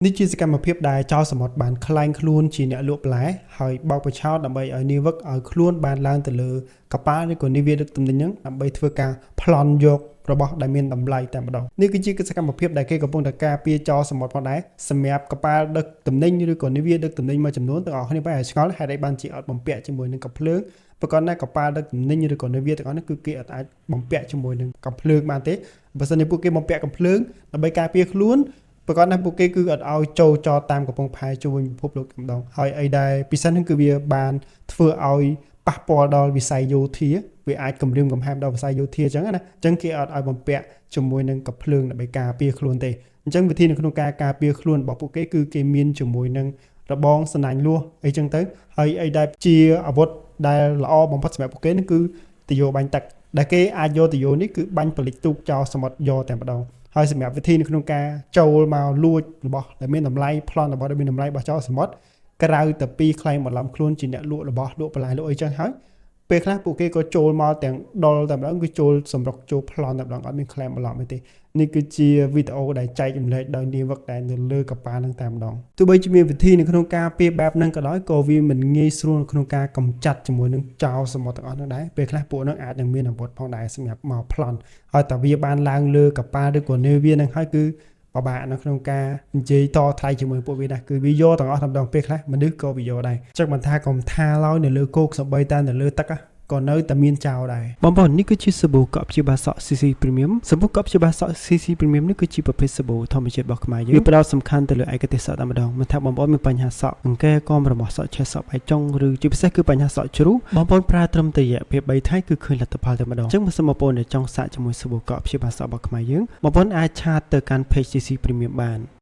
នេះជាសកម្មភាពដែលចោលសមុទ្របានខ្លែងខ្លួនជាអ្នកលក់បន្លែហើយបោកបញ្ឆោតដើម្បីឲ្យនាវិកឲ្យខ្លួនបានឡើងទៅលើកប៉ាល់ឬក៏នាវាដឹកទំនិញហ្នឹងដើម្បីធ្វើការប្លន់យករបស់ដែលមានតម្លៃតែម្ដងនេះគឺជាសកម្មភាពដែលគេកំពុងតែការពារចោលសមុទ្រផងដែរសម្រាប់កប៉ាល់ដឹកទំនិញឬក៏នាវាដឹកទំនិញមួយចំនួនទាំងអស់គ្នាបែរឆ្ងល់ហេតុអីបានជាអត់បំពាក់ជាមួយនឹងកាភ្លើងប្រកបណាកប៉ាល់ដឹកទំនិញឬក៏នាវាទាំងអស់នេះគឺគេអាចបំពាក់ជាមួយនឹងកាភ្លើងបានទេបើសិនជាពួកគេបំពាក់កាភ្លើងដើម្បីការពារខ្លួនប្រកបណាពួកគេគឺអត់ឲ្យចូលចតតាមកំពង់ផែជួយពិភពលោកម្ដងហើយអីដែរពិសេសហ្នឹងគឺវាបានធ្វើឲ្យប៉ះពាល់ដល់វិស័យយោធាវាអាចគំរាមកំហែងដល់វិស័យយោធាអញ្ចឹងណាអញ្ចឹងគេអត់ឲ្យបំពាក់ជាមួយនឹងកាភ្លើងដើម្បីការពារខ្លួនទេអញ្ចឹងវិធីនៅក្នុងការការពារខ្លួនរបស់ពួកគេគឺគេមានជាមួយនឹងរបងសណាញ់លួសអីចឹងទៅហើយអីដែលជាអាវុធដែលល្អបំផុតសម្រាប់ពួកគេហ្នឹងគឺទយោបាញ់ទឹកដែលគេអាចយកទយោនេះគឺបាញ់ប៉លិចទូកចោលសមុទ្រយកតែម្ដងហើយសម្រាប់វិធីនៅក្នុងការចូលមកលួចរបស់ដែលមានតម្លៃប្លន់របស់ដែលមានតម្លៃរបស់ចោលសមុទ្រក្រៅតែពីខ្លែងបន្លំខ្លួនជាអ្នកលក់របស់លក់បន្លែលក់អីចឹងហើយពេលខ្លះពួកគេក៏ចូលមកទាំងដុលតែម្ដងគឺចូលសម្រុកចូលប្លន់តែម្ដងអត់មានខ្លែងបន្លំអីទេនេះគឺជាវីដេអូដែលចែករំលែកដោយនាវិកដែលនៅលើកប៉ាល់នឹងតែម្ដងទោះបីជាមានវិធីនៅក្នុងការពារបែបហ្នឹងក៏ដោយក៏វាមិនងាយស្រួលក្នុងការកម្ចាត់ជាមួយនឹងចោលសមុទ្រទាំងអស់ហ្នឹងដែរពេលខ្លះពួកហ្នឹងអាចនឹងមានអាវុធផងដែរសម្រាប់មកប្លន់ហើយតែវាបានឡើងលើកប៉ាល់ឬក៏នាវាហ្នឹងហើយគឺបបាក់នៅក្នុងការនិយាយតថ្លៃជាមួយពួកវាដែរគឺវាយកទាំងអស់តែម្ដងពេលខ្លះមនុស្សក៏វាយកដែរចឹងមិនថាកុំថាឡើយនៅលើគោកសំបីតែនៅលើទឹកក៏នៅតែមានចោលដែរបងប្អូននេះគឺជាសាប៊ូកក់ព្យាបាលសក់ CC Premium សាប៊ូកក់ព្យាបាលសក់ CC Premium នេះគឺជាប្រភេទសាប៊ូធម្មជាតិរបស់ខ្មែរយើងវាផ្ដោតសំខាន់ទៅលើឯកទេសសក់តែម្ដងមិនថាបងប្អូនមានបញ្ហាសក់អង្គែកមរបស់សក់ឆេះសក់បែកចុងឬជាពិសេសគឺបញ្ហាសក់ជ្រុះបងប្អូនប្រើត្រឹមតែរយៈពេល3ថ្ងៃគឺឃើញលទ្ធផលតែម្ដងអញ្ចឹងបើសិនបងប្អូនចង់សាកជាមួយសាប៊ូកក់ព្យាបាលសក់របស់ខ្មែរយើងបងប្អូនអាចឆាតទៅកាន់ Page CC Premium បាន